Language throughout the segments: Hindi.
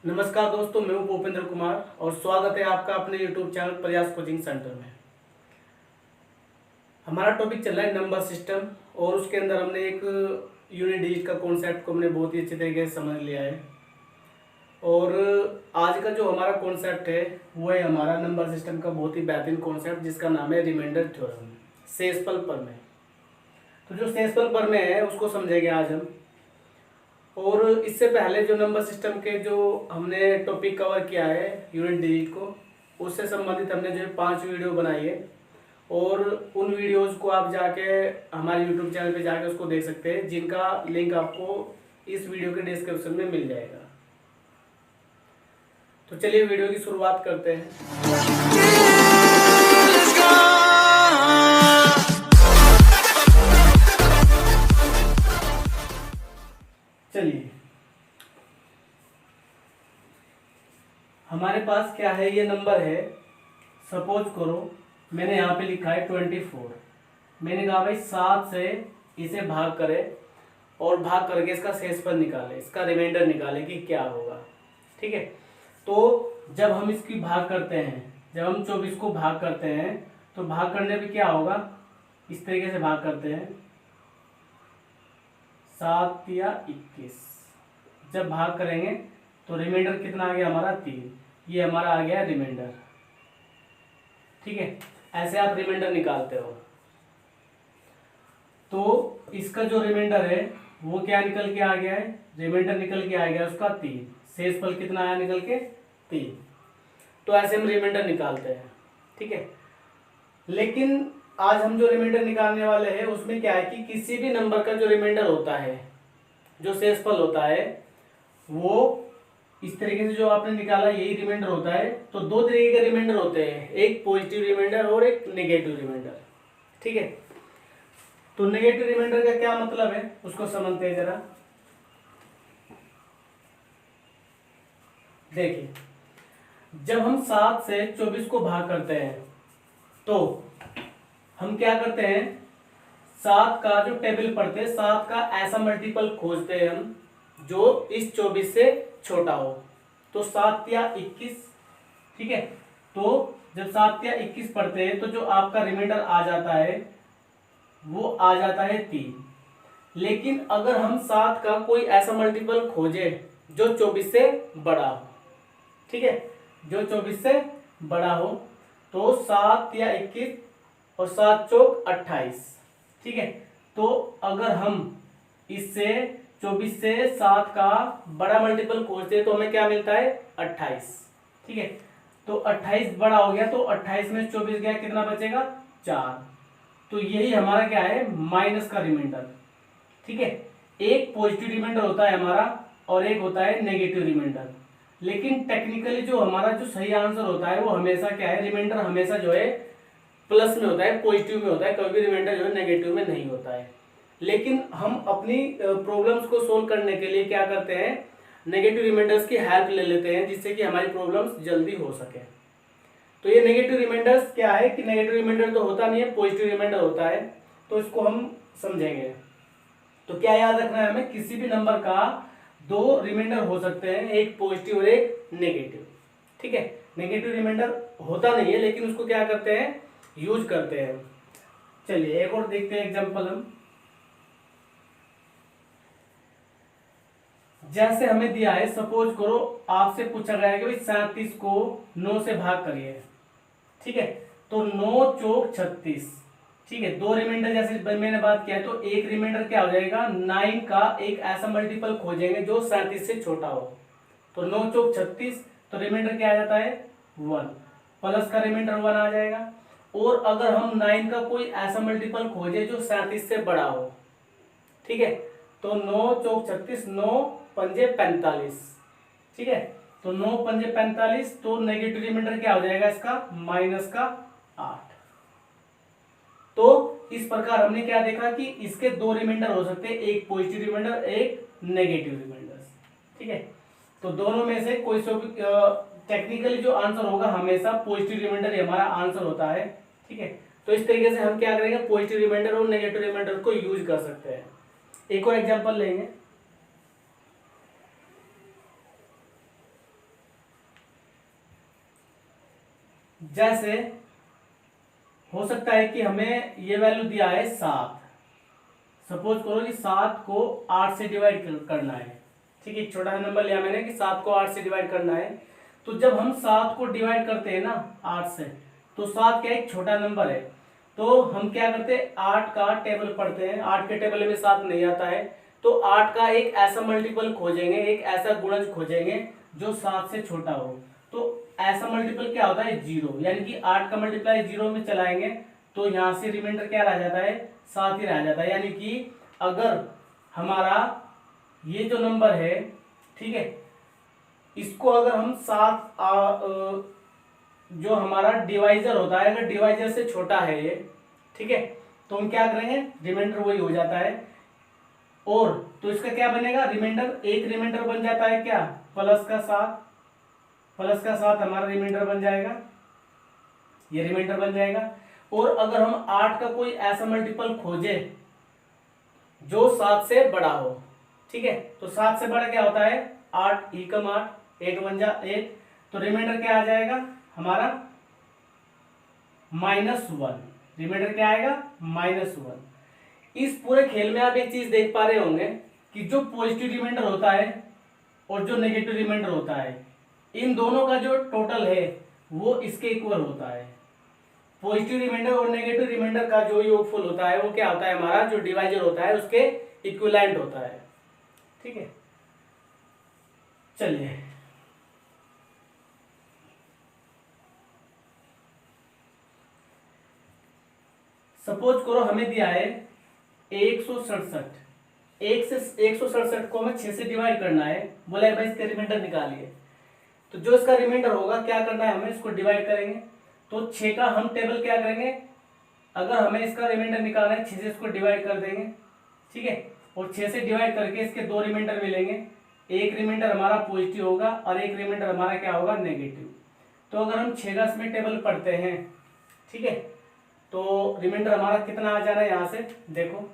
नमस्कार दोस्तों, मैं हूं भूपेंद्र कुमार और स्वागत है आपका अपने YouTube चैनल प्रयास कोचिंग सेंटर में। हमारा टॉपिक चल रहा है नंबर सिस्टम और उसके अंदर हमने एक यूनिट डिजिट का कॉन्सेप्ट को हमने बहुत ही अच्छे तरीके से समझ लिया है। और आज का जो हमारा कॉन्सेप्ट है वो है हमारा नंबर सिस्टम का बहुत ही बेहतरीन कॉन्सेप्ट जिसका नाम है रिमाइंडर थ्योरम, शेषफल प्रमेय। तो जो शेषफल प्रमेय है उसको समझेंगे आज हम। और इससे पहले जो नंबर सिस्टम के जो हमने टॉपिक कवर किया है यूनिट डिजिट को, उससे संबंधित हमने जो है 5 वीडियो बनाई है और उन वीडियोस को आप जाके हमारे यूट्यूब चैनल पे जाके उसको देख सकते हैं, जिनका लिंक आपको इस वीडियो के डिस्क्रिप्शन में मिल जाएगा। तो चलिए वीडियो की शुरुआत करते हैं। चलिए, हमारे पास क्या है, ये नंबर है। सपोज करो मैंने यहाँ पे लिखा है 24। मैंने कहा भाई 7 से इसे भाग करे और भाग करके इसका शेषफल निकाले, इसका रिमाइंडर निकाले कि क्या होगा। ठीक है, तो जब हम इसकी भाग करते हैं, जब हम 24 को भाग करते हैं तो भाग करने पे क्या होगा, इस तरीके से भाग करते हैं 7 या 21। जब भाग करेंगे तो रिमाइंडर कितना आ गया हमारा 3। ये हमारा आ गया रिमाइंडर। ठीक है, ऐसे आप रिमाइंडर निकालते हो। तो इसका जो रिमाइंडर है वो क्या निकल के आ गया है, रिमाइंडर निकल के आ गया उसका 3। शेषफल कितना आया निकल के 3। तो ऐसे हम रिमाइंडर निकालते हैं। ठीक है, लेकिन आज हम जो रिमाइंडर निकालने वाले हैं उसमें क्या है कि किसी भी नंबर का जो रिमाइंडर होता है, जो शेषफल होता है, वो इस तरीके से जो आपने निकाला यही रिमाइंडर होता है। तो 2 तरीके के रिमाइंडर होते हैं, एक पॉजिटिव रिमाइंडर और एक नेगेटिव रिमाइंडर। ठीक है, तो नेगेटिव रिमाइंडर का क्या मतलब है उसको समझते हैं जरा। देखिए, जब हम 7 से 24 को भाग करते हैं तो हम क्या करते हैं, 7 का जो टेबल पढ़ते हैं, 7 का ऐसा मल्टीपल खोजते हैं हम जो इस 24 से छोटा हो। तो 7 या 21। ठीक है, तो जब 7 या 21 पढ़ते हैं तो जो आपका रिमाइंडर आ जाता है वो आ जाता है 3। लेकिन अगर हम 7 का कोई ऐसा मल्टीपल खोजे जो 24 से बड़ा हो, ठीक है, जो 24 से बड़ा हो, तो 7 या 21 और 7 चौक 28। ठीक है, तो अगर हम इससे 24 से 7 का बड़ा मल्टीपल खोजते हैं तो हमें क्या मिलता है 28। ठीक है, तो 28 बड़ा हो गया तो 28 में 24 गया, कितना बचेगा 4। तो यही हमारा क्या है, माइनस का रिमाइंडर। ठीक है, एक पॉजिटिव रिमाइंडर होता है हमारा और एक होता है नेगेटिव रिमाइंडर। लेकिन टेक्निकली जो हमारा जो सही आंसर होता है वो हमेशा क्या है, रिमाइंडर हमेशा जो है प्लस में होता है, पॉजिटिव में होता है। कभी भी रिमाइंडर जो है नेगेटिव में नहीं होता है। लेकिन हम अपनी प्रॉब्लम्स को सोल्व करने के लिए क्या करते हैं, नेगेटिव रिमाइंडर्स की हेल्प ले लेते हैं जिससे कि हमारी प्रॉब्लम्स जल्दी हो सके। तो ये नेगेटिव रिमाइंडर्स क्या है कि नेगेटिव रिमाइंडर तो होता नहीं है, पॉजिटिव रिमाइंडर होता है। तो इसको हम समझेंगे। तो क्या याद रखना है हमें, किसी भी नंबर का 2 रिमाइंडर हो सकते हैं, एक पॉजिटिव और एक नेगेटिव। ठीक है, नेगेटिव रिमाइंडर होता नहीं है लेकिन उसको क्या करते हैं, यूज करते हैं। चलिए एक और देखते हैं एग्जांपल हम। जैसे हमें दिया है, सपोज करो आपसे पूछा गया है कि भाई 37 को 9 से भाग करिए। ठीक है, तो 9 चौक 36। ठीक है, 2 रिमाइंडर जैसे मैंने बात किया है, तो एक रिमाइंडर क्या हो जाएगा, 9 का एक ऐसा मल्टीपल खोजेंगे जो 37 से छोटा हो। तो 9 चौक 36, तो रिमाइंडर क्या आ जाता है 1, प्लस का रिमाइंडर 1 आ जाएगा। और अगर हम 9 का कोई ऐसा मल्टीपल खोजे जो 37 से बड़ा हो, ठीक है, तो 9 चौक 36, 9 पंजे 45। ठीक है, तो 9 पंजे 45, तो नेगेटिव रिमाइंडर क्या हो जाएगा इसका, माइनस का 8। तो इस प्रकार हमने क्या देखा कि इसके 2 रिमाइंडर हो सकते हैं, एक पॉजिटिव रिमाइंडर, एक नेगेटिव रिमाइंडर। ठीक है, तो दोनों में से कोई सा भी टेक्निकली जो आंसर होगा हमेशा पॉजिटिव रिमाइंडर हमारा आंसर होता है। ठीक है, तो इस तरीके से हम क्या करेंगे, पॉजिटिव रिमाइंडर और नेगेटिव रिमाइंडर को यूज कर सकते हैं। एक और एग्जांपल लेंगे। जैसे हो सकता है कि हमें ये वैल्यू दिया है 7, सपोज करो कि 7 को 8 से डिवाइड करना है। ठीक है, छोटा नंबर लिया मैंने कि 7 को 8 से डिवाइड करना है। तो जब हम 7 को डिवाइड करते हैं ना 8 से, तो 7 क्या एक छोटा नंबर है, तो हम क्या करते हैं 8 का टेबल पढ़ते हैं। 8 के टेबल में 7 नहीं आता है, तो 8 का एक ऐसा मल्टीपल खोजेंगे, एक ऐसा गुणज खोजेंगे जो 7 से छोटा हो। तो ऐसा मल्टीपल क्या होता है 0, यानी कि 8 का मल्टीप्लाई 0 में चलाएंगे तो यहाँ से रिमाइंडर क्या रह जाता है 7 ही रह जाता है। यानी कि अगर हमारा ये जो नंबर है, ठीक है, इसको अगर हम 7 जो हमारा डिवाइजर होता है, अगर डिवाइजर से छोटा है ये, ठीक है, तो हम क्या करेंगे रिमाइंडर वही हो जाता है। और तो इसका क्या बनेगा रिमाइंडर, एक रिमाइंडर बन जाता है क्या प्लस का 7, प्लस का 7 हमारा रिमाइंडर बन जाएगा, ये रिमाइंडर बन जाएगा। और अगर हम 8 का कोई ऐसा मल्टीपल खोजे जो 7 से बड़ा हो, ठीक है, तो 7 से बड़ा क्या होता है 8, एकम 8, 8 1 जा 8, तो रिमाइंडर क्या आ जाएगा हमारा -1। रिमाइंडर क्या आएगा -1। इस पूरे खेल में आप एक चीज देख पा रहे होंगे कि जो पॉजिटिव रिमाइंडर होता है और जो नेगेटिव रिमाइंडर होता है, इन दोनों का जो टोटल है वो इसके इक्वल होता है। पॉजिटिव रिमाइंडर और नेगेटिव रिमाइंडर का जो योगफल होता है वो क्या होता है हमारा जो डिवाइजर होता है उसके इक्विवेलेंट होता है। ठीक है, चलिए सपोज करो हमें दिया है 167, 167 को हमें 6 से डिवाइड करना है, बोला है भाई इसका रिमाइंडर निकालिए। तो जो इसका रिमाइंडर होगा क्या करना है हमें इसको डिवाइड करेंगे। तो 6 का हम टेबल क्या करेंगे, अगर हमें इसका रिमाइंडर निकालना है 6 से इसको डिवाइड कर देंगे, ठीक है, और 6 से डिवाइड करके इसके दो रिमाइंडर मिलेंगे, एक रिमाइंडर हमारा पॉजिटिव होगा और एक रिमाइंडर हमारा क्या होगा नेगेटिव। तो अगर हम 6 का इसमें टेबल पढ़ते हैं, ठीक है, तो रिमाइंडर हमारा कितना आ जा रहा है यहाँ से देखो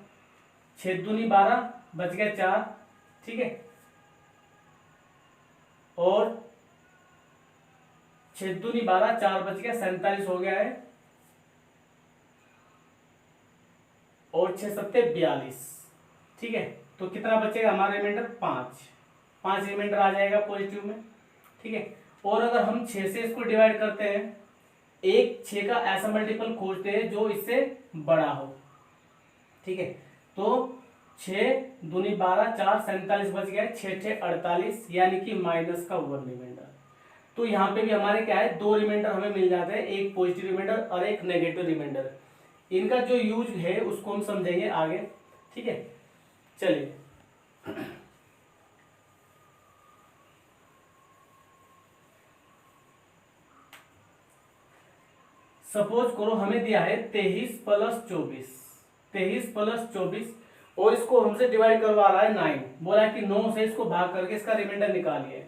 6 दूनी 12 बच गए 4, ठीक है, और 6 दूनी 12 4 बच गया 47 हो गया है, और 6 सत्ते 42, ठीक है, तो कितना बचेगा हमारा रिमाइंडर 5 रिमाइंडर आ जाएगा पॉजिटिव में। ठीक है, और अगर हम 6 से इसको डिवाइड करते हैं, एक 6 का ऐसा मल्टीपल खोजते हैं जो इससे बड़ा हो, ठीक है, तो 6 दूनी 12 4 47 बच गया 6 6 48, यानी कि माइनस का 1 रिमाइंडर। तो यहाँ पे भी हमारे क्या है दो रिमाइंडर हमें मिल जाते हैं, एक पॉजिटिव रिमाइंडर और एक नेगेटिव रिमाइंडर। इनका जो यूज है उसको हम समझेंगे आगे। ठीक है, चलिए सपोज करो हमें दिया है 23 + 24, 23 + 24 और इसको हमसे डिवाइड करवा रहा है 9, बोला है कि 9 से इसको भाग करके इसका रिमाइंडर निकालिए।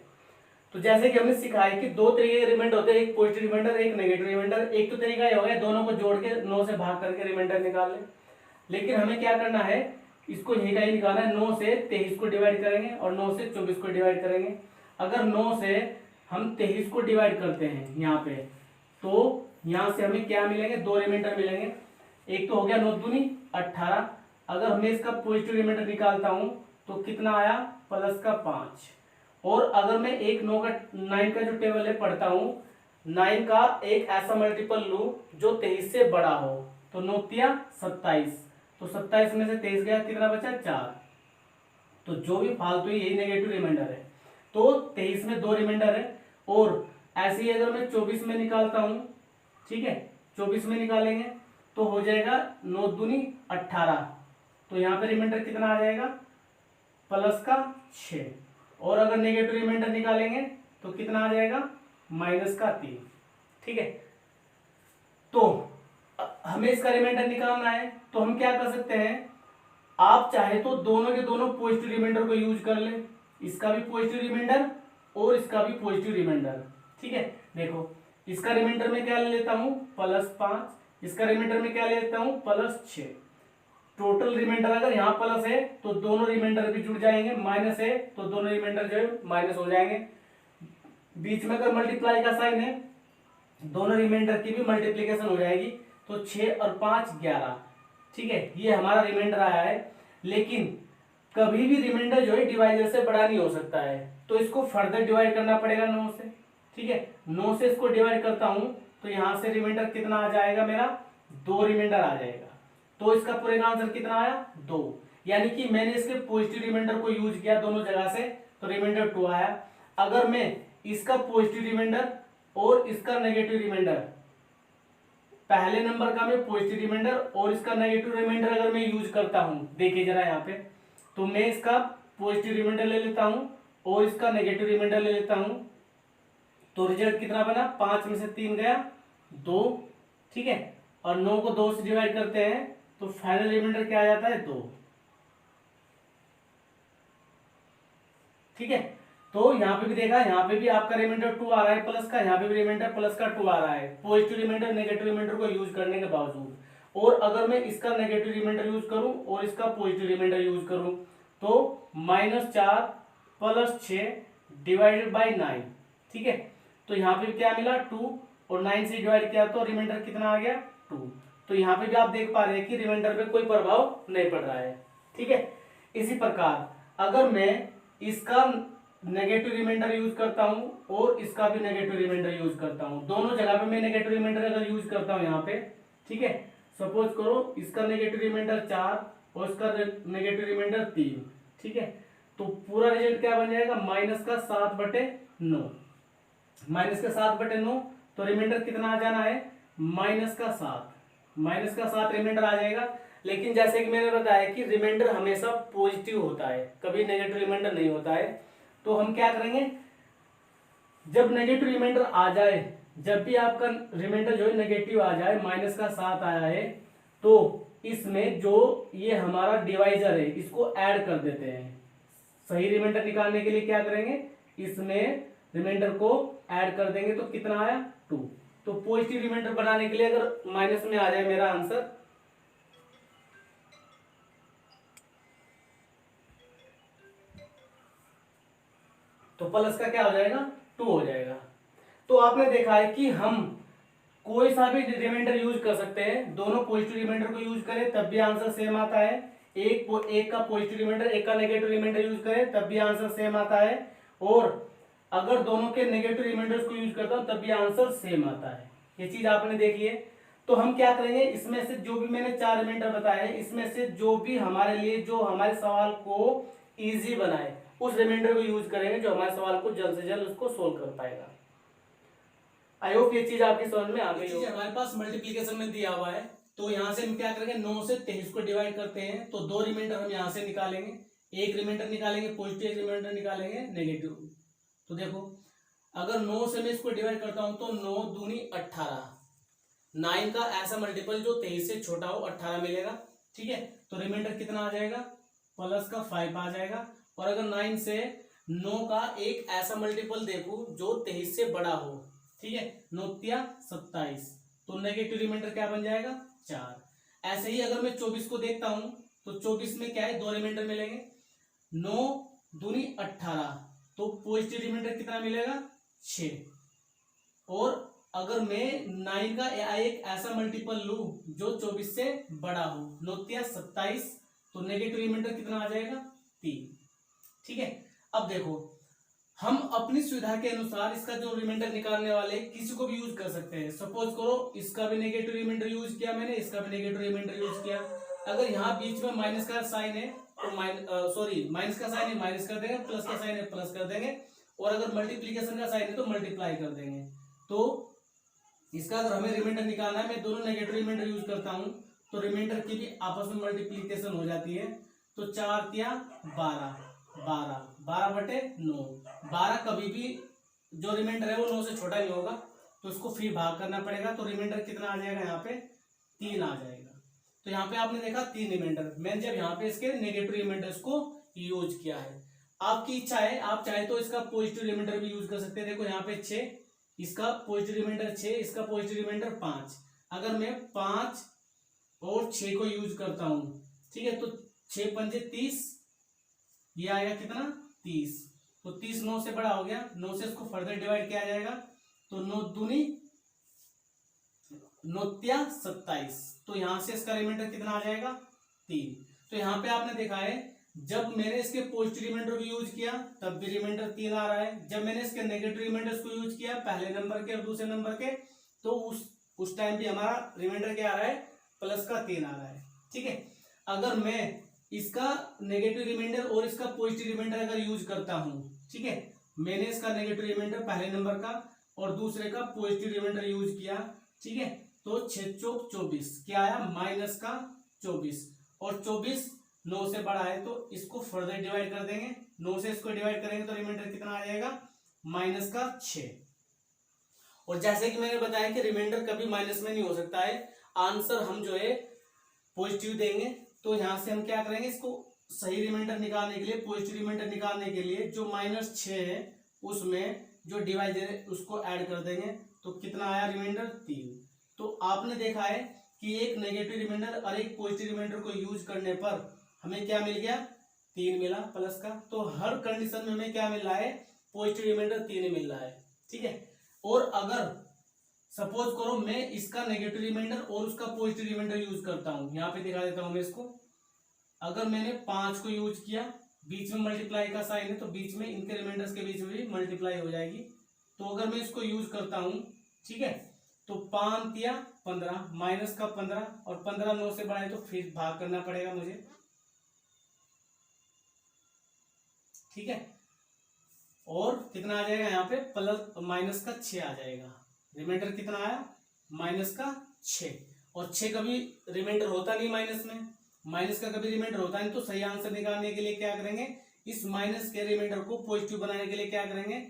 तो जैसे कि हमने सिखाया कि दो तरीके के रिमाइंडर होते हैं, एक पॉजिटिव रिमाइंडर एक नेगेटिव रिमाइंडर। एक तो तरीका ये हो गया दोनों को जोड़ के 9 से भाग करके रिमाइंडर निकाल लें, लेकिन हमें क्या करना है इसको यही का ही निकालना है। 9 से 23 को डिवाइड करेंगे और 9 से 24 को डिवाइड करेंगे। अगर 9 से हम 23 को डिवाइड करते हैं यहाँ पे, तो यहाँ से हमें क्या मिलेंगे दो रिमाइंडर मिलेंगे। एक तो हो गया 9 दूनी 18, अगर मैं इसका पॉजिटिव रिमाइंडर निकालता हूँ तो कितना आया +5। और अगर मैं एक 9 का जो टेबल है पढ़ता हूँ, 9 का एक ऐसा मल्टीपल लूँ जो 23 से बड़ा हो, तो 9 तिया 27, तो 27 में से 23 गया कितना बचा 4। तो जो भी फालतू है यही नेगेटिव रिमाइंडर है, तो 23 में दो रिमाइंडर है। और ऐसे ही अगर मैं 24 में निकालता हूँ, ठीक है, 24 में निकालेंगे तो हो जाएगा 9 दूनी 18, तो यहाँ पे रिमाइंडर कितना आ जाएगा +6। और अगर नेगेटिव रिमाइंडर निकालेंगे तो कितना आ जाएगा -3। ठीक है, तो हमें इसका रिमाइंडर निकालना है, तो हम क्या कर सकते हैं, आप चाहे तो दोनों के दोनों पॉजिटिव रिमाइंडर को यूज कर ले, इसका भी पॉजिटिव रिमाइंडर और इसका भी पॉजिटिव रिमाइंडर। ठीक है, देखो इसका रिमाइंडर में क्या ले लेता हूं +5, इसका रिमाइंडर में क्या ले लेता हूं +6। टोटल रिमाइंडर अगर यहाँ प्लस है तो दोनों रिमाइंडर भी जुड़ जाएंगे, माइनस है तो दोनों रिमाइंडर जो है माइनस हो जाएंगे। बीच में अगर मल्टीप्लाई का साइन है दोनों रिमाइंडर की भी मल्टीप्लीकेशन हो जाएगी, तो 6 और 5 11। ठीक है, ये हमारा रिमाइंडर आया है। लेकिन कभी भी रिमाइंडर जो है डिवाइजर से बड़ा नहीं हो सकता है, तो इसको फर्दर डिवाइड करना पड़ेगा 9 से। ठीक है, 9 से इसको डिवाइड करता हूं तो यहां से रिमाइंडर कितना आ जाएगा मेरा, 2 रिमाइंडर आ जाएगा। तो इसका पूरे का आंसर कितना आया, 2। यानी कि मैंने इसके पॉजिटिव रिमाइंडर को यूज किया दोनों जगह से, तो रिमाइंडर 2 आया। अगर मैं इसका पॉजिटिव रिमाइंडर और इसका नेगेटिव रिमाइंडर, पहले नंबर का मैं पॉजिटिव रिमाइंडर और इसका नेगेटिव रिमाइंडर अगर मैं यूज करता हूं, देखिए जरा यहाँ पे, तो मैं इसका पॉजिटिव रिमाइंडर ले लेता हूं और इसका नेगेटिव रिमाइंडर ले लेता हूं, तो रिजल्ट कितना बना, 5 में से 3 गया 2। ठीक है, और 9 को 2 से डिवाइड करते हैं तो फाइनल रिमाइंडर क्या आ जाता है, 2। ठीक है, तो यहाँ पे भी देखा, यहाँ पे भी आपका रिमाइंडर 2 आ रहा है प्लस का, यहाँ पे भी रिमाइंडर प्लस का 2 आ रहा है, पॉजिटिव रिमाइंडर नेगेटिव रिमाइंडर को यूज करने के बावजूद। और अगर मैं इसका नेगेटिव रिमाइंडर यूज करूं और इसका पॉजिटिव रिमाइंडर यूज करूं तो -4 + 6 डिवाइडेड बाई 9। ठीक है, तो यहाँ पे क्या मिला, 2, और 9 से डिवाइड किया तो रिमाइंडर कितना आ गया, 2। तो यहाँ पे भी आप देख पा रहे हैं कि रिमाइंडर पे कोई प्रभाव नहीं पड़ रहा है। ठीक है, इसी प्रकार अगर मैं इसका नेगेटिव रिमाइंडर यूज करता हूं और इसका भी नेगेटिव रिमाइंडर यूज करता हूं, दोनों जगह पे मैं नेगेटिव रिमाइंडर अगर यूज करता हूं यहाँ पे, ठीक है, सपोज करो इसका नेगेटिव रिमाइंडर 4 और इसका नेगेटिव रिमाइंडर 3। ठीक है, तो पूरा रिजल्ट क्या बन जाएगा, -7/9। -7/9, तो रिमाइंडर कितना आ जाना है, -7। -7 रिमाइंडर आ जाएगा। लेकिन जैसे कि मैंने बताया कि रिमाइंडर हमेशा पॉजिटिव होता है, कभी नेगेटिव रिमाइंडर नहीं होता है। तो हम क्या करेंगे, जब नेगेटिव रिमाइंडर आ जाए, जब भी आपका रिमाइंडर जो है नेगेटिव आ जाए, -7 आया है, तो इसमें जो ये हमारा डिवाइजर है इसको ऐड कर देते हैं। सही रिमाइंडर निकालने के लिए क्या करेंगे, इसमें रिमाइंडर को ऐड कर देंगे, तो कितना आया, 2। तो पॉजिटिव रिमाइंडर बनाने के लिए अगर माइनस में आ जाए मेरा आंसर, तो प्लस का क्या हो जाएगा, 2 हो जाएगा। तो आपने देखा है कि हम कोई सा भी रिमाइंडर यूज कर सकते हैं, दोनों पॉजिटिव रिमाइंडर को यूज करें तब भी आंसर सेम आता है, एक का पॉजिटिव रिमाइंडर एक का नेगेटिव रिमाइंडर यूज करें तब भी आंसर सेम आता है, और अगर दोनों के नेगेटिव रिमाइंडर्स को यूज करता हूं तब भी आंसर सेम आता है। ये चीज आपने देखी है। तो हम क्या करेंगे, इसमें से जो भी मैंने 4 रिमाइंडर बताए हैं, इसमें से जो भी हमारे लिए, जो हमारे सवाल को इजी बनाए, उस रिमाइंडर को यूज करेंगे जो हमारे सवाल को जल्द से जल्द उसको सोल्व कर पाएगा। आई होप ये चीज आपकी समझ में आ गई होगी। हमारे पास मल्टीप्लीकेशन में दिया हुआ है, तो यहाँ से हम क्या करेंगे, 9 से 23 को डिवाइड करते हैं, तो 2 रिमाइंडर हम यहाँ से निकालेंगे, एक रिमाइंडर निकालेंगे पॉजिटिव, एक रिमाइंडर निकालेंगे नेगेटिव। तो देखो, अगर 9 से मैं इसको डिवाइड करता हूं तो 9 दूनी 18, 9 का ऐसा मल्टीपल जो 23 से छोटा हो 18 मिलेगा। ठीक है, तो रिमाइंडर कितना आ जाएगा, प्लस का 5 आ जाएगा। और अगर 9 से 9 का एक ऐसा मल्टीपल देखूं जो 23 से बड़ा हो, ठीक है, 9 × 27, तो नेगेटिव रिमाइंडर क्या बन जाएगा, 4। ऐसे ही अगर मैं 24 को देखता हूं तो 24 में क्या है, 2 रिमाइंडर मिलेंगे, 9 दूनी 18, तो पॉजिटिव रिमाइंडर कितना मिलेगा, 6। और अगर मैं 9 का एक ऐसा मल्टीपल लूं जो 24 से बड़ा हो, 9 × 27, तो नेगेटिव रिमाइंडर कितना आ जाएगा, 3। ठीक है, अब देखो, हम अपनी सुविधा के अनुसार इसका जो रिमाइंडर निकालने वाले किसी को भी यूज कर सकते हैं। सपोज करो इसका भी नेगेटिव रिमाइंडर यूज किया मैंने, इसका भी नेगेटिव रिमाइंडर यूज किया। अगर यहाँ बीच में माइनस का साइन है तो माइनस का साइन है माइनस कर देंगे, प्लस का साइन है प्लस कर देंगे, और अगर मल्टीप्लीकेशन का साइन है तो मल्टीप्लाई कर देंगे। तो इसका अगर हमें रिमाइंडर निकालना है, मैं दोनों नेगेटिव रिमाइंडर यूज करता हूं, तो रिमाइंडर की भी आपस में मल्टीप्लीकेशन हो जाती है। तो 4 × 12, 12/9। 12 कभी भी जो रिमाइंडर है वो 9 से छोटा नहीं होगा, तो उसको फिर भाग करना पड़ेगा, तो रिमाइंडर कितना आ जाएगा, यहाँ पे 3 आ जाएगा। तो यहाँ पे आपने देखा 3 रिमाइंडर, मैंने जब यहाँ पे इसके नेगेटिव रिमाइंडर्स को यूज किया है। आपकी इच्छा है, आप चाहे तो इसका पॉजिटिव रिमाइंडर भी यूज कर सकते हैं। देखो यहाँ पे 6, इसका पॉजिटिव रिमाइंडर 6, इसका पॉजिटिव रिमाइंडर 5। अगर मैं 5 और 6 को यूज करता हूं, ठीक है, तो 6 × 5 = 30, ये आएगा कितना, 30। तो 30 9 से बड़ा हो गया, 9 से इसको फर्दर डिवाइड किया जाएगा, तो 9 दूनी 9 27, तो यहां से इसका रिमाइंडर कितना आ जाएगा 3। तो यहां पे आपने देखा है जब मैंने इसके पॉजिटिव रिमाइंडर को यूज किया तब भी रिमाइंडर 3 आ रहा है, जब मैंने इसके नेगेटिव रिमाइंडर्स को यूज किया पहले नंबर के और दूसरे नंबर के, तो उस टाइम भी हमारा रिमाइंडर क्या आ रहा है, प्लस का 3 आ रहा है। ठीक है, अगर मैं इसका नेगेटिव रिमाइंडर और इसका पॉजिटिव रिमाइंडर अगर यूज करता हूं, ठीक है, मैंने इसका नेगेटिव रिमाइंडर पहले नंबर का और दूसरे का पॉजिटिव रिमाइंडर यूज किया, ठीक है, तो 6 चौक 24 क्या आया, माइनस का 24, और 24 9 से बड़ा है तो इसको फर्दर डिवाइड कर देंगे, 9 से इसको डिवाइड करेंगे तो रिमाइंडर कितना आ जाएगा, माइनस का 6। और जैसे कि मैंने बताया कि रिमाइंडर कभी माइनस में नहीं हो सकता है, आंसर हम जो है पॉजिटिव देंगे। तो यहां से हम क्या करेंगे, इसको सही रिमाइंडर निकालने के लिए, पॉजिटिव रिमाइंडर निकालने के लिए जो -6 है उसमें जो डिवाइजर है उसको ऐड कर देंगे, तो कितना आया रिमाइंडर 3। तो आपने देखा है कि एक नेगेटिव रिमाइंडर और एक पॉजिटिव रिमाइंडर को यूज करने पर हमें क्या मिल गया, 3 मिला प्लस का। तो हर कंडीशन में हमें क्या मिल रहा है, पॉजिटिव रिमाइंडर 3 मिल रहा है। ठीक है, और अगर सपोज करो मैं इसका नेगेटिव रिमाइंडर और उसका पॉजिटिव रिमाइंडर यूज करता हूं, यहां पे दिखा देता हूं मैं इसको, अगर मैंने 5 को यूज किया, बीच में मल्टीप्लाई का साइन है तो बीच में इनके रिमाइंडर्स के बीच में भी मल्टीप्लाई हो जाएगी, तो अगर मैं इसको यूज करता हूं, ठीक है, तो 5 या 15, माइनस का 15 और 15 9 से बड़ा है तो फिर भाग करना पड़ेगा मुझे। ठीक है, और कितना आ जाएगा यहाँ पे, प्लस माइनस का 6 आ जाएगा। रिमाइंडर कितना आया, माइनस का 6, और 6 कभी रिमाइंडर होता नहीं माइनस में, माइनस का कभी रिमाइंडर होता नहीं, तो सही आंसर निकालने के लिए क्या करेंगे, इस माइनस के रिमाइंडर को पॉजिटिव बनाने के लिए क्या करेंगे,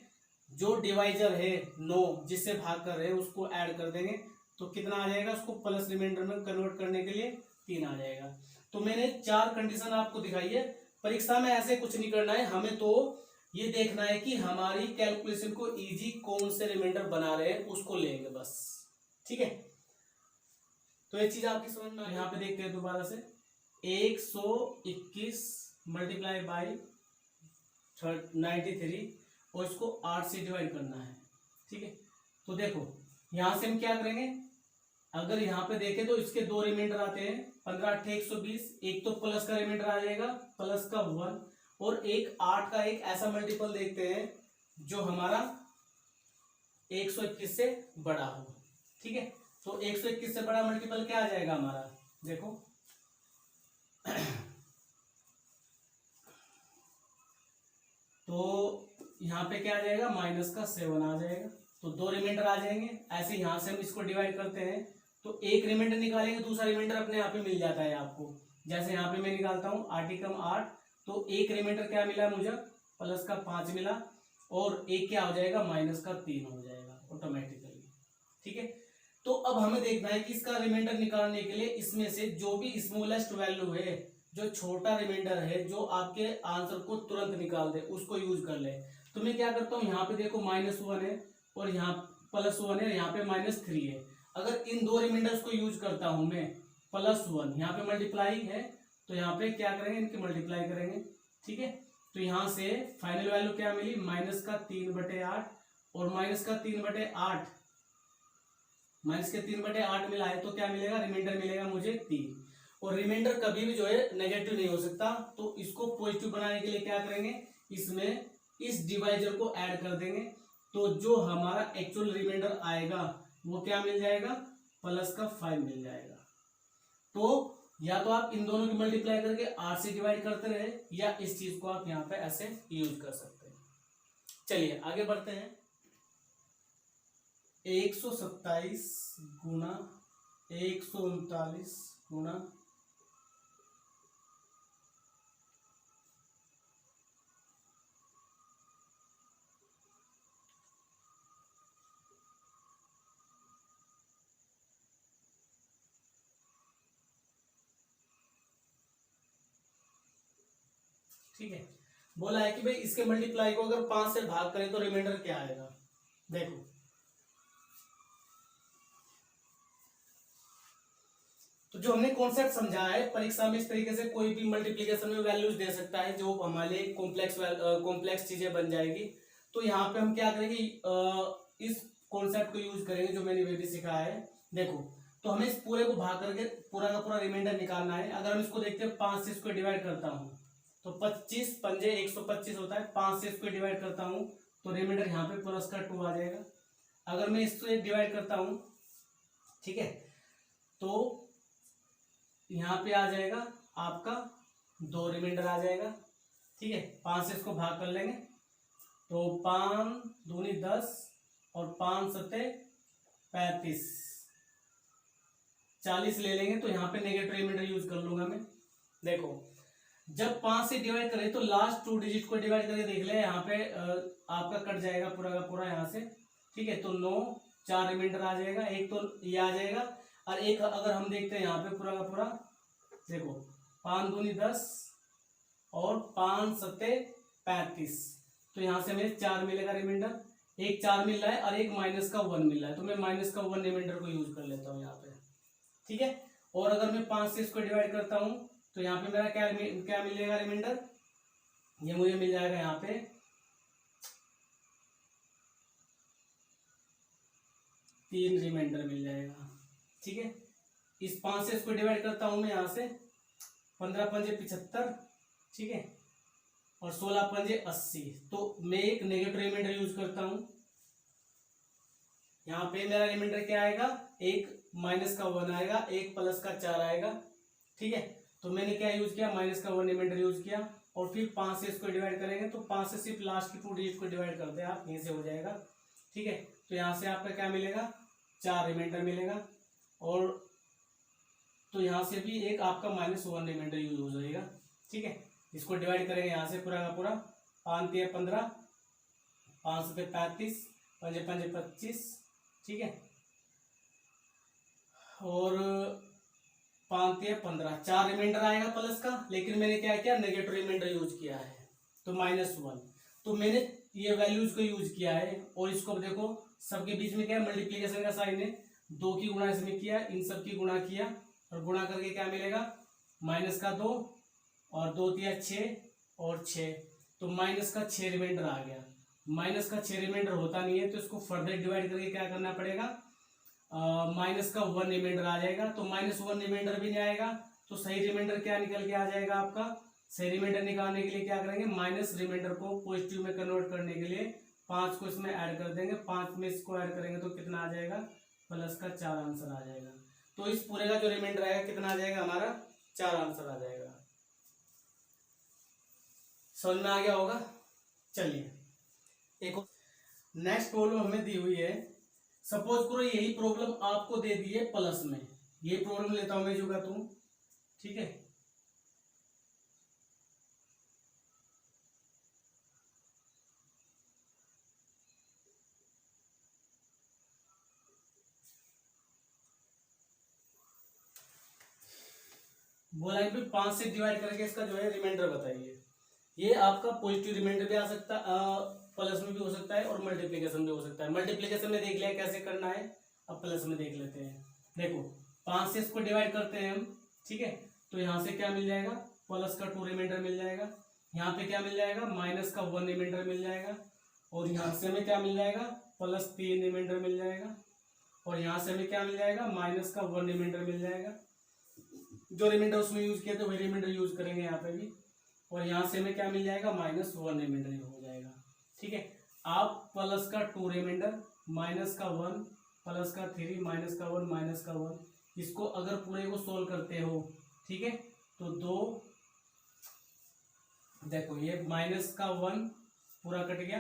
जो डिवाइजर है 9 जिससे भाग कर रहे हैं उसको ऐड कर देंगे, तो कितना आ जाएगा, उसको प्लस रिमाइंडर में कन्वर्ट करने के लिए 3 आ जाएगा। तो मैंने 4 कंडीशन आपको दिखाई है। परीक्षा में ऐसे कुछ नहीं करना है, हमें तो ये देखना है कि हमारी कैलकुलेशन को इजी कौन से रिमाइंडर बना रहे हैं उसको लेंगे बस। ठीक है, तो ये चीज आपकी समझ में, यहाँ पे देखते हैं दोबारा से, 121 मल्टीप्लाई बाई 93 और इसको 8 से डिवाइड करना है। ठीक है, तो देखो यहां से हम क्या करेंगे, अगर यहाँ पे देखें तो इसके 2 रिमाइंडर आते हैं, 15 8 120, एक तो प्लस का रिमाइंडर आ जाएगा प्लस का 1, और एक 8 का एक ऐसा मल्टीपल देखते हैं जो हमारा 121 से बड़ा हो। ठीक है, तो 121 से बड़ा मल्टीपल क्या आ जाएगा हमारा, देखो तो यहां पे क्या आ जाएगा, माइनस का 7 आ जाएगा, तो 2 रिमाइंडर आ जाएंगे। ऐसे यहां से हम इसको डिवाइड करते हैं तो एक रिमाइंडर निकालेंगे, दूसरा रिमाइंडर अपने आप ही मिल जाता है आपको। जैसे यहाँ पे मैं निकालता हूँ 8 तो एक रिमाइंडर क्या मिला मुझे, प्लस का 5 मिला, और एक क्या हो जाएगा, माइनस का 3 हो जाएगा ऑटोमेटिकली। ठीक है, तो अब हमें देखना है कि इसका रिमाइंडर निकालने के लिए इसमें से जो भी स्मॉलेस्ट वैल्यू है, जो छोटा रिमाइंडर है जो आपके आंसर को तुरंत निकाल दे, उसको यूज कर ले। तो मैं क्या करता हूँ, यहाँ पे देखो -1 है और यहाँ +1 है, यहाँ पे -3 है। अगर इन 2 रिमाइंडर्स को यूज करता हूं मैं, +1 यहाँ पे मल्टीप्लाई है तो यहाँ पे क्या करेंगे, इनकी मल्टीप्लाई करेंगे। ठीक है, तो यहां से फाइनल वैल्यू क्या मिली, -3/8, और -3/8 -3/8 मिला है तो क्या मिलेगा, रिमाइंडर मिलेगा मुझे 3। और रिमाइंडर कभी भी जो है नेगेटिव नहीं हो सकता, तो इसको पॉजिटिव बनाने के लिए क्या करेंगे, इसमें इस डिवाइजर को ऐड कर देंगे, तो जो हमारा एक्चुअल रिमाइंडर आएगा वो क्या मिल जाएगा, +5 मिल जाएगा। तो या तो आप इन दोनों की मल्टीप्लाई करके 8 से डिवाइड करते रहे, या इस चीज को आप यहां पे ऐसे यूज कर सकते हैं। चलिए आगे बढ़ते हैं। 127 गुना 139 गुना ठीक है, बोला है कि भाई इसके मल्टीप्लाई को अगर 5 से भाग करें तो रिमाइंडर क्या आएगा। देखो तो जो हमने कॉन्सेप्ट समझा है, परीक्षा में इस तरीके से कोई भी मल्टीप्लिकेशन में वैल्यूज दे सकता है जो हमारे कॉम्प्लेक्स चीजें बन जाएगी। तो यहाँ पे हम क्या करेंगे, इस कॉन्सेप्ट को यूज करेंगे जो मैंने भी सिखाया है। देखो तो हमें इस पूरे को भाग करके पूरा का पूरा रिमाइंडर निकालना है। अगर हम इसको देखते हैं 5 से इसको डिवाइड करता हूँ तो 25 पंजे 125 होता है। 5 से इसको डिवाइड करता हूँ तो रिमाइंडर यहाँ पे प्लस का 2 आ जाएगा। अगर मैं इससे डिवाइड करता हूँ, ठीक है, तो यहाँ पे आ जाएगा आपका 2 रिमाइंडर आ जाएगा। ठीक है, 5 से इसको भाग कर लेंगे तो 5 दूनी 10 और 5 सत्ते 35, 40 ले लेंगे तो यहाँ पे नेगेटिव रिमाइंडर यूज कर लूंगा मैं। देखो जब 5 से डिवाइड करें तो लास्ट 2 डिजिट को डिवाइड करके देख ले, यहाँ पे आपका कट जाएगा पूरा का पूरा यहाँ से। ठीक है, तो 9, 4 रिमाइंडर आ जाएगा, एक तो ये आ जाएगा और एक अगर हम देखते हैं यहाँ पे पूरा का पूरा, देखो 5 दूनी 10 और 5 सत्ते 35, तो यहाँ से हमें 4 मिलेगा रिमाइंडर। एक 4 मिल रहा है और एक माइनस का 1 मिल रहा है, तो मैं माइनस का 1 रिमाइंडर को यूज कर लेता हूँ यहाँ पे। ठीक है, और अगर मैं 5 से इसको डिवाइड करता हूँ तो यहाँ पे मेरा क्या मिलेगा रिमाइंडर, ये मुझे मिल जाएगा यहाँ पे 3 रिमाइंडर मिल जाएगा। ठीक है, इस 5 से इसको डिवाइड करता हूं मैं यहाँ से, 15 पंजे 75, ठीक है, और 16 पंजे 80, तो मैं एक नेगेटिव रिमाइंडर यूज करता हूं। यहाँ पे मेरा रिमाइंडर क्या आएगा, एक माइनस का 1 आएगा, एक प्लस का 4 आएगा। ठीक है, तो मैंने क्या यूज किया, माइनस का 1 रिमाइंडर यूज किया और फिर 5 से इसको डिवाइड करेंगे तो 5 से सिर्फ लास्ट की 2 डिजिट को डिवाइड कर दे आप, यहीं से हो जाएगा। ठीक है, तो यहाँ से आपका क्या मिलेगा, 4 रिमाइंडर मिलेगा और तो यहाँ से भी एक आपका -1 रिमाइंडर यूज हो जाएगा। ठीक है, इसको डिवाइड करेंगे यहाँ से पूरा का पूरा, 5 3 15, 5 7 35, 5 5 25, ठीक है, और 5 3 15, 4 रिमाइंडर आएगा प्लस का, लेकिन मैंने क्या किया, नेगेटिव रिमाइंडर यूज किया है तो -1, तो मैंने ये वैल्यूज को यूज किया है। और इसको देखो सबके बीच में क्या है, मल्टीप्लीकेशन का साइन है, 2 की गुणा इसमें किया, इन सब की गुणा किया और गुणा करके क्या मिलेगा, माइनस का 2 और 2 तिया 6 और 6, तो माइनस का 6 रिमाइंडर आ गया। माइनस का 6 रिमाइंडर होता नहीं है तो इसको फर्दर डिवाइड करके क्या करना पड़ेगा, माइनस का 1 रिमाइंडर आ जाएगा। तो -1 रिमाइंडर भी नहीं आएगा तो सही रिमाइंडर क्या निकल के आ जाएगा आपका। सही रिमाइंडर निकालने के लिए क्या करेंगे, माइनस रिमाइंडर को पॉजिटिव में कन्वर्ट करने के लिए 5 को इसमें ऐड कर देंगे, 5 में इसको ऐड करेंगे तो कितना आ जाएगा, प्लस का 4 आंसर आ जाएगा। तो इस पूरे का जो रिमाइंडर आएगा कितना आ जाएगा हमारा, 4 आंसर आ जाएगा। समझ में आ गया होगा। चलिए एक नेक्स्ट प्रॉब्लम हमें दी हुई है। सपोज करो यही प्रॉब्लम आपको दे दी है प्लस में, ये प्रॉब्लम लेता हूं मैं जो का तुम, ठीक है, बोला है कि 5 से डिवाइड करके इसका जो है रिमाइंडर बताइए। ये आपका पॉजिटिव रिमाइंडर भी आ सकता है, प्लस में भी हो सकता है और मल्टीप्लीकेशन भी हो सकता है। मल्टीप्लीकेशन में देख लिया कैसे करना है, अब प्लस में देख लेते हैं। देखो 5 से इसको डिवाइड करते हैं हम, ठीक है, तो यहाँ से क्या मिल जाएगा, प्लस का 2 रिमाइंडर मिल जाएगा, यहाँ पे क्या मिल जाएगा, माइनस का 1 रिमाइंडर मिल जाएगा, और यहाँ से हमें क्या मिल जाएगा, +3 रिमाइंडर मिल जाएगा, और यहाँ से हमें क्या मिल जाएगा, माइनस का 1 रिमाइंडर मिल जाएगा। जो रिमाइंडर उसमें यूज किया था वही रिमाइंडर यूज करेंगे यहाँ पे भी, और यहाँ से हमें क्या मिल जाएगा, -1 रिमाइंडर हो जाएगा। ठीक है, आप प्लस का 2 रिमाइंडर, माइनस का 1, प्लस का 3, माइनस का 1, माइनस का 1, इसको अगर पूरे को सोल्व करते हो, ठीक है, तो 2, देखो ये माइनस का 1 पूरा कट गया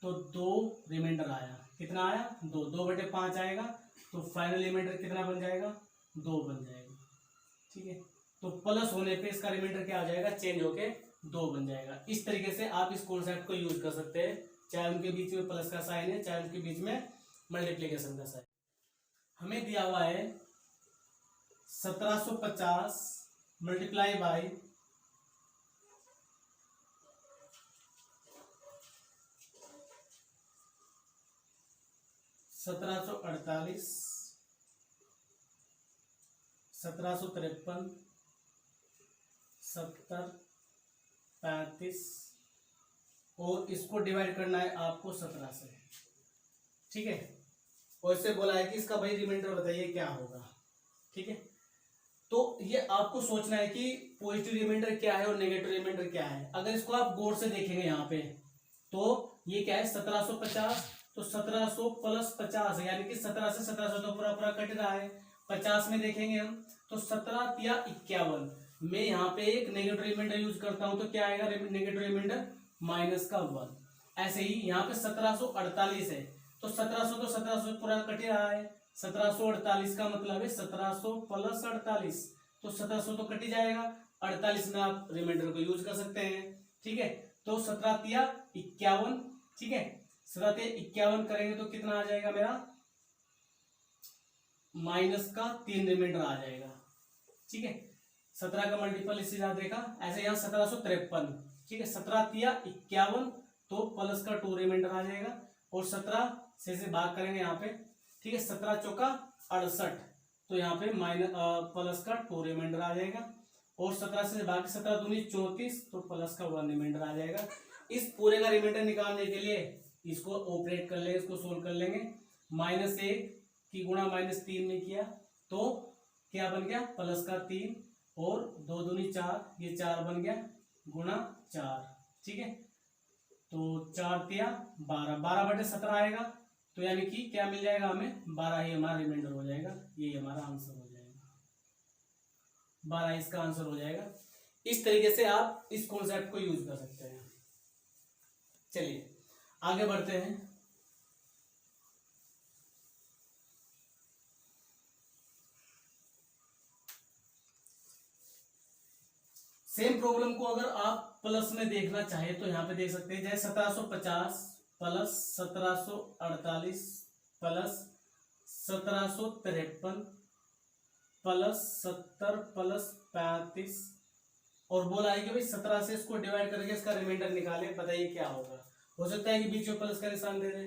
तो 2 रिमाइंडर आया, कितना आया, 2, 2/5 आएगा, तो फाइनल रिमाइंडर कितना बन जाएगा, 2 बन जाएगा। ठीक है, तो प्लस होने पे इसका रिमाइंडर क्या आ जाएगा, चेंज होके 2 बन जाएगा। इस तरीके से आप इस कॉन्सेप्ट को यूज कर सकते हैं, चाहे उनके बीच में प्लस का साइन है, चाहे उनके बीच में मल्टीप्लीकेशन का साइन। हमें दिया हुआ है 1750 मल्टीप्लाई बाई 1748, 1753, 70, 35, और इसको डिवाइड करना है आपको 17 से। ठीक है, और इससे बोला है कि इसका भाई रिमाइंडर बताइए क्या होगा। ठीक है, तो ये आपको सोचना है कि पॉजिटिव रिमाइंडर क्या है और नेगेटिव रिमाइंडर क्या है। अगर इसको आप गौर से देखेंगे यहाँ पे, तो ये क्या है 1750, तो 1700 प्लस 50 है, यानी कि 17 से 1700 तो पूरा पूरा कट रहा है। 50 में देखेंगे हम तो 17 या 51, मैं यहाँ पे एक नेगेटिव रिमाइंडर यूज करता हूं तो क्या आएगा नेगेटिव रिमाइंडर -1। ऐसे ही यहाँ पे 1748 है, तो 1700 तो 1700 पूरा कट रहा है, 1748 का मतलब है 1700 प्लस 48, तो 1700 तो कट ही जाएगा, 48 में आप रिमाइंडर को यूज कर सकते हैं। ठीक है, तो 17 या 51, ठीक है, 17 या 51 करेंगे तो कितना आ जाएगा मेरा -3 रिमाइंडर आ जाएगा। ठीक है, 17 का मल्टीपल इससे ज्यादा देखा, ऐसे यहाँ 1753, ठीक है, 17 या 51 तो प्लस का 2 रिमाइंडर आ जाएगा, और 17 से भाग करेंगे यहाँ पे, ठीक है, 17 चौका 68, तो यहाँ पे प्लस का 2 रिमाइंडर आ जाएगा, और 17 से भाग 17 दूनी 34, तो प्लस का 1 रिमाइंडर आ जाएगा। इस पूरे का रिमाइंडर निकालने के लिए इसको ऑपरेट कर लेंगे, इसको सोल्व कर लेंगे। -1 की गुणा -3 में किया तो क्या बन गया प्लस का 3, और 2 दूनी 4, ये 4 बन गया गुणा 4, ठीक है, तो 4 तिया 12, 12/17 आएगा, तो यानी कि क्या मिल जाएगा हमें 12 ही हमारा रिमाइंडर हो जाएगा, ये हमारा आंसर हो जाएगा, 12 इसका आंसर हो जाएगा। इस तरीके से आप इस कॉन्सेप्ट को यूज कर सकते हैं। चलिए आगे बढ़ते हैं। सेम प्रॉब्लम को अगर आप प्लस में देखना चाहे तो यहाँ पे देख सकते हैं, जैसे 1750 प्लस 1748 प्लस 1753 प्लस 70 प्लस 35, और बोला है कि भाई 17 से इसको डिवाइड करके इसका रिमाइंडर निकाले, बताइए क्या होगा। हो सकता है कि बीच में प्लस का निशान दे दे,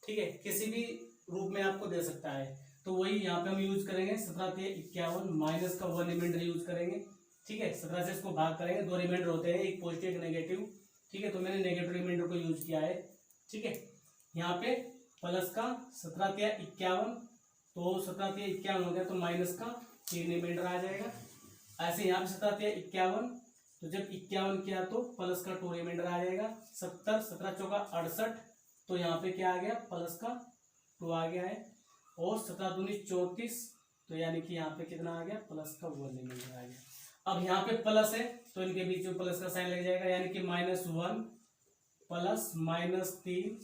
ठीक है, किसी भी रूप में आपको दे सकता है, तो वही यहाँ पे हम यूज करेंगे 17 से 51 माइनस का 1 रिमाइंडर यूज करेंगे। ठीक है, 17 से इसको भाग करेंगे, 2 रिमाइंडर होते हैं, एक पॉजिटिव एक नेगेटिव, ठीक है, तो मैंने नेगेटिव रिमाइंडर को यूज किया है। ठीक है, यहाँ पे प्लस का 17 या 51, तो 17 या 51 हो गया, तो माइनस का 3 रिमाइंडर आ जाएगा। ऐसे यहाँ पे 17 या 51, तो जब 51 किया तो प्लस का 2 रिमाइंडर आ जाएगा, 70, 17 चौका 68, तो यहाँ पे क्या आ गया प्लस का 2 आ गया है, और 17 दूनी 34, तो यानी कि यहाँ पे कितना आ गया प्लस का 1 रिमाइंडर आ गया। अब यहाँ पे प्लस है तो इनके बीच में प्लस का साइन लग जाएगा, यानी कि -1 प्लस -3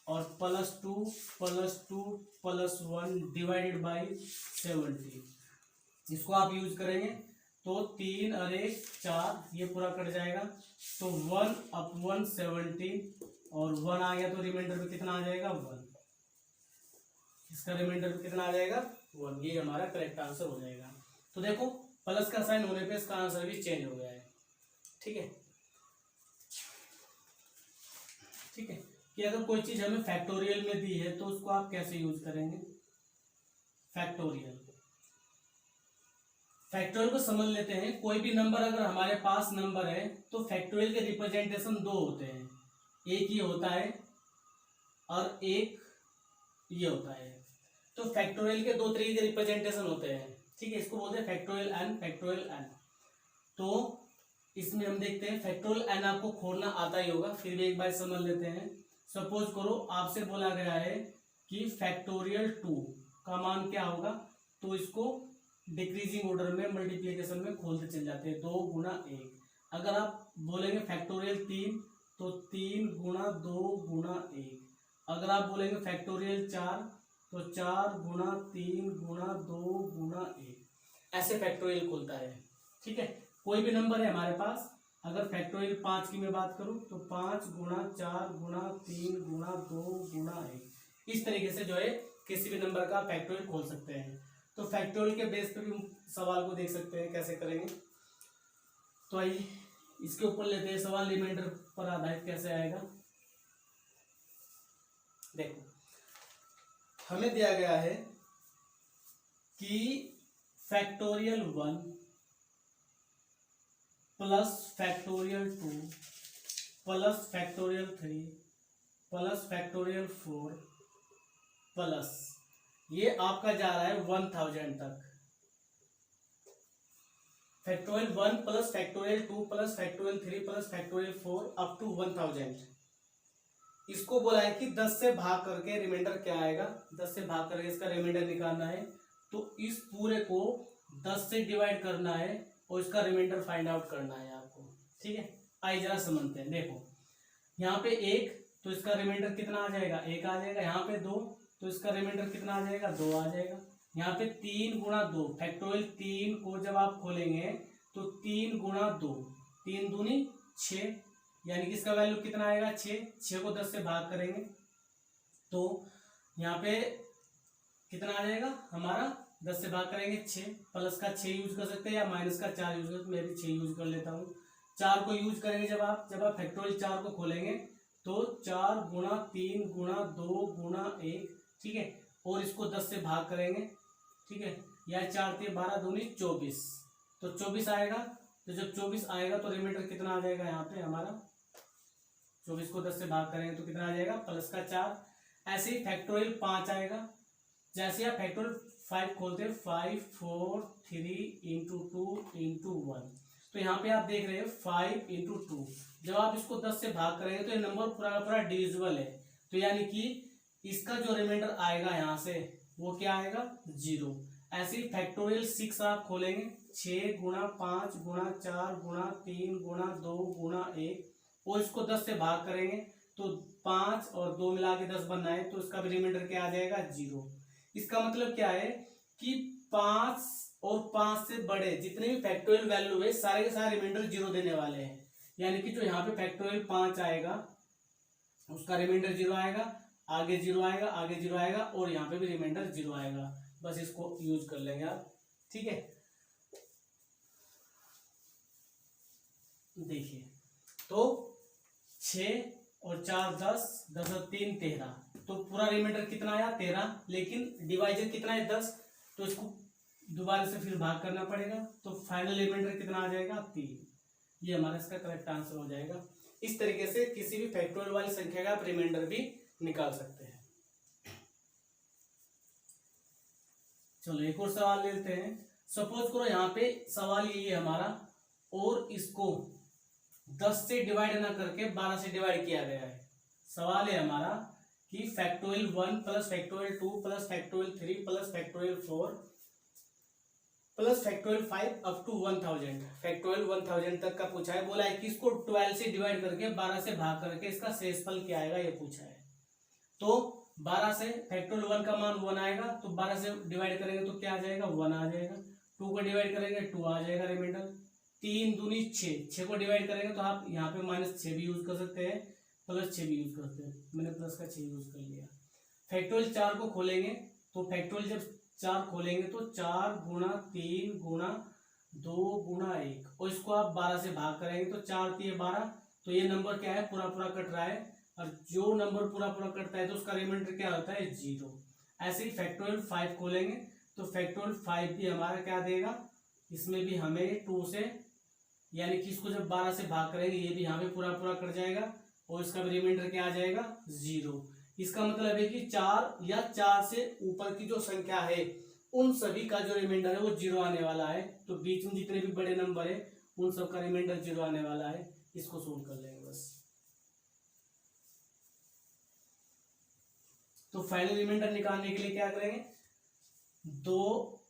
और +2 +2 +1 डिवाइडेड बाई 70, इसको आप यूज करेंगे तो 3 और 1 4, ये पूरा कट जाएगा, तो 1/17 और 1 आ गया, तो रिमाइंडर में कितना आ जाएगा 1, इसका रिमाइंडर में कितना आ जाएगा 1, ये हमारा करेक्ट आंसर हो जाएगा। तो देखो प्लस का साइन होने पे इसका आंसर भी चेंज हो गया है। ठीक है, ठीक है, कि अगर कोई चीज हमें फैक्टोरियल में दी है तो उसको आप कैसे यूज करेंगे, फैक्टोरियल को समझ लेते हैं। कोई भी नंबर अगर हमारे पास नंबर है तो फैक्टोरियल के रिप्रेजेंटेशन 2 होते हैं, एक ये होता है और एक ये होता है। तो फैक्टोरियल के 2 तरीके के रिप्रेजेंटेशन होते हैं, ठीक है, इसको बोलते हैं फैक्टोरियल एन, फैक्टोरियल एन। तो इसमें हम देखते हैं फैक्टोरियल एन आपको खोलना आता ही होगा, फिर भी एक बार समझ लेते हैं। सपोज करो आपसे बोला गया है कि फैक्टोरियल 2 का मान क्या होगा, तो इसको डिक्रीजिंग ऑर्डर में मल्टीप्लिकेशन में खोलते चले जाते हैं, 2 गुना 1। अगर आप बोलेंगे फैक्टोरियल 3 तो 3 गुना 2 गुना 1। अगर आप बोलेंगे फैक्टोरियल 4 तो 4 गुना 3 गुना 2 गुना 1, ऐसे फैक्टोरियल खुलता है। ठीक है, कोई भी नंबर है हमारे पास, अगर फैक्टोरियल 5 की मैं बात करूं तो 5 गुना 4 गुना 3 गुना 2 गुना 1, इस तरीके से जो है किसी भी नंबर का फैक्टोरियल खोल सकते हैं। तो फैक्टोरियल के बेस पे भी हम सवाल को देख सकते हैं कैसे करेंगे। तो आइए इसके ऊपर लेते हैं सवाल, रिमाइंडर पर आधारित कैसे आएगा। देखो हमें दिया गया है कि factorial 1 plus factorial 2 plus factorial 3 plus factorial 4 plus, ये आपका जा रहा है 1000 तक। Factorial 1 plus factorial 2 plus factorial 3 plus factorial 4 up to 1000, इसको बोला है कि 10 से भाग करके रिमाइंडर क्या आएगा, 10 से भाग करके इसका रिमाइंडर निकालना है। तो इस पूरे को 10 से डिवाइड करना है और इसका रिमाइंडर फाइंड आउट करना है आपको। ठीक है, आइए जरा समझते हैं। देखो यहाँ पे 1 तो इसका रिमाइंडर कितना आ जाएगा, 1 आ जाएगा। यहाँ पे 2 तो इसका रिमाइंडर कितना आ जाएगा, 2 आ जाएगा। यहाँ पे 3 गुणा 2 फैक्टोरियल 3 को जब आप खोलेंगे तो 3 गुणा 2, 3 दूनी 6, यानी कि इसका वैल्यू कितना आएगा, 6 को 10 से भाग करेंगे तो यहाँ पे कितना आ जाएगा हमारा, 10 से भाग करेंगे 6, प्लस का 6 यूज कर सकते हैं या माइनस का 4 यूज कर, मैं भी 6 यूज कर लेता हूँ। 4 को यूज करेंगे जब आप फैक्टोरियल 4 को खोलेंगे तो 4 गुणा 3 गुणा 2 गुणा 1, ठीक है, और इसको 10 से भाग करेंगे। ठीक है, या 4 3 12 दूनी 24, तो 24 आएगा। तो जब 24 आएगा तो रिमाइंडर कितना आ जाएगा यहाँ पे हमारा, 24 को 10 से भाग करेंगे तो कितना आ जाएगा, प्लस का 4। ऐसे ही फैक्टोरियल 5 आएगा। जैसे आप फैक्टोरियल 5 खोलते हैं 5 4 3 इंटू 2 इंटू 1, तो यहाँ पे आप देख रहे हैं 5 इंटू 2, जब आप इसको 10 से भाग करेंगे तो ये नंबर पूरा पूरा डिविजिबल है, तो यानी कि इसका जो रिमाइंडर आएगा यहाँ से वो क्या आएगा, 0। ऐसे ही फैक्टोरियल 6 आप खोलेंगे 6 गुणा 5 गुणा 4 गुणा 3 गुणा 2 गुणा 1, और इसको 10 से भाग करेंगे तो 5 और 2 मिला के 10 बनना है, तो इसका भी रिमाइंडर क्या आ जाएगा, 0। इसका मतलब क्या है कि 5 और 5 से बड़े जितने भी फैक्टोरियल वैल्यू है सारे के सारे रिमाइंडर 0 देने वाले हैं। यानी कि जो यहाँ पे फैक्टोरियल 5 आएगा उसका रिमाइंडर 0 आएगा, आगे 0 आएगा, आगे 0 आएगा, और यहाँ पे भी रिमाइंडर 0 आएगा। बस इसको यूज कर लेंगे आप। ठीक है, देखिए तो 6 और 4 10, 10 और 3 13, तो पूरा रिमाइंडर कितना आया, 13, लेकिन डिवाइजर कितना है, 10, तो इसको दोबारा से फिर भाग करना पड़ेगा, तो फाइनल रिमाइंडर कितना आ जाएगा, 3। ये हमारा इसका करेक्ट आंसर हो जाएगा। इस तरीके से किसी भी फैक्टोरियल वाली संख्या का आप रिमाइंडर भी निकाल सकते हैं। चलो एक और सवाल लेते हैं। सपोज करो यहाँ पे सवाल ये है हमारा, और इसको 10 से डिवाइड ना करके 12 से डिवाइड किया गया है। सवाल है हमारा कि factorial 1 plus factorial 2 plus factorial 3 plus factorial 4 plus factorial 5 up to 1000, factorial 1000 तक का पूछा है। बोला है कि इसको 12 से डिवाइड करके 12 से भाग करके इसका शेषफल क्या आएगा, ये पूछा है। तो 12 से फैक्टोरियल 1 का मान 1 आएगा, तो 12 से डिवाइड करेंगे तो क्या आ जाएगा, 1 आ जाएगा। 2 को डिवाइड करेंगे 2 आ जाएगा रिमाइंडर। 3 दूनी 6 को डिवाइड करेंगे तो आप यहाँ पे -6 भी यूज कर सकते हैं, +6 भी यूज कर सकते हैं। मैंने प्लस का 6 यूज कर लिया। फैक्टोरियल 4 को खोलेंगे तो फैक्टोरियल जब 4 खोलेंगे तो 4 गुणा 3 गुणा 2 गुणा 1, और इसको आप 12 से भाग करेंगे तो 4 3 12, तो ये नंबर क्या है, पूरा पूरा कट रहा है, और जो नंबर पूरा पूरा कटता है तो उसका रिमाइंडर क्या होता है, 0। ऐसे ही फैक्टोरियल 5 खोलेंगे तो फैक्टोरियल 5 भी हमारा क्या देगा, इसमें भी हमें 2 से, यानी कि इसको जब 12 से भाग करेंगे ये भी यहाँ पे पूरा पूरा कट जाएगा, और इसका भी रिमाइंडर क्या आ जाएगा, 0। इसका मतलब है कि 4 या 4 से ऊपर की जो संख्या है उन सभी का जो रिमाइंडर है वो 0 आने वाला है। तो बीच में जितने भी बड़े नंबर है उन सब का रिमाइंडर 0 आने वाला है। इसको सोल्व कर लेंगे बस। तो फाइनल रिमाइंडर निकालने के लिए क्या करेंगे, 2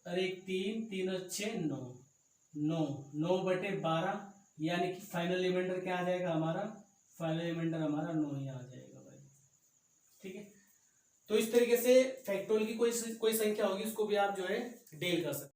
और 1 3, 3 और 6 9, 9/12, यानी कि फाइनल रिमाइंडर क्या आ जाएगा हमारा, फाइनल रिमाइंडर हमारा 9 ही आ जाएगा भाई। ठीक है, तो इस तरीके से फैक्टोरियल की कोई संख्या होगी उसको भी आप जो है डील कर सकते हैं।